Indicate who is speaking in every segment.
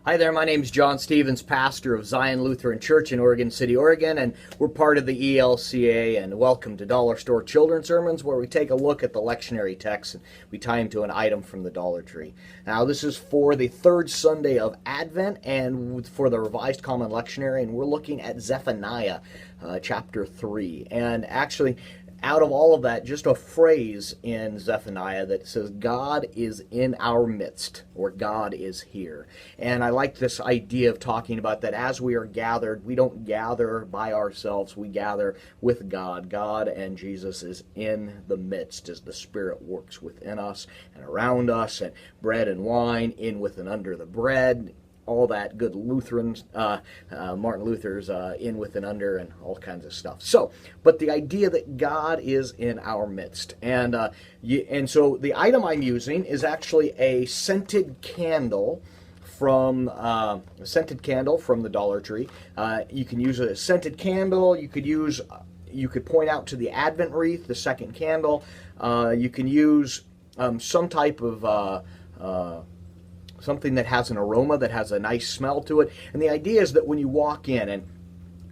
Speaker 1: Hi there, my name is John Stevens, pastor of Zion Lutheran Church in Oregon City, Oregon, and we're part of the ELCA, and welcome to Dollar Store Children's Sermons, where we take a look at the lectionary text and we tie them to an item from the Dollar Tree. Now, this is for the third Sunday of Advent and for the Revised Common Lectionary, and we're looking at Zephaniah chapter 3. And actually, out of all of that, just a phrase in Zephaniah that says, God is in our midst, or God is here. And I like this idea of talking about that as we are gathered, we don't gather by ourselves, we gather with God. God and Jesus is in the midst as the Spirit works within us and around us, and bread and wine, in with and under the bread, all that good Lutherans, Martin Luther's in with and under, and all kinds of stuff. So, but the idea that God is in our midst, and so the item I'm using is actually a scented candle from the Dollar Tree. You can use a scented candle. You could point out to the Advent wreath, the second candle. You can use some type of something that has an aroma, that has a nice smell to it. And the idea is that when you walk in, and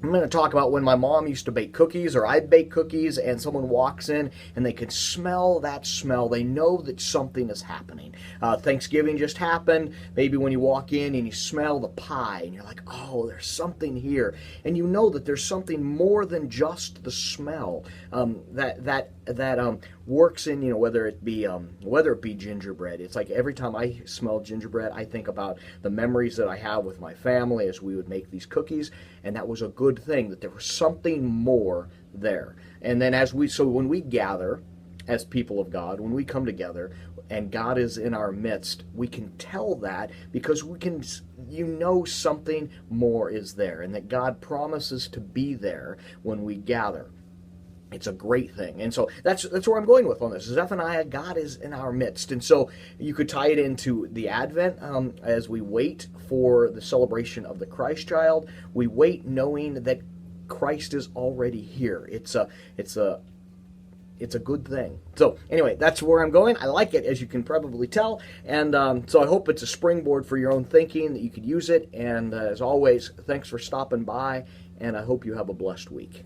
Speaker 1: I'm going to talk about when my mom used to bake cookies, or I'd bake cookies, and someone walks in and they can smell that smell. They know that something is happening. Thanksgiving just happened. Maybe when you walk in and you smell the pie and you're like, oh, there's something here. And you know that there's something more than just the smell that works in, whether it be gingerbread. It's like every time I smell gingerbread, I think about the memories that I have with my family as we would make these cookies, and that was a good thing, that there was something more there. And then when we gather as people of God, when we come together and God is in our midst, we can tell that because something more is there, and that God promises to be there when we gather. It's a great thing. And so that's where I'm going with on this. Zephaniah, God is in our midst. And so you could tie it into the Advent as we wait for the celebration of the Christ child. We wait knowing that Christ is already here. It's a good thing. So anyway, that's where I'm going. I like it, as you can probably tell. And so I hope it's a springboard for your own thinking, that you could use it. And as always, thanks for stopping by, and I hope you have a blessed week.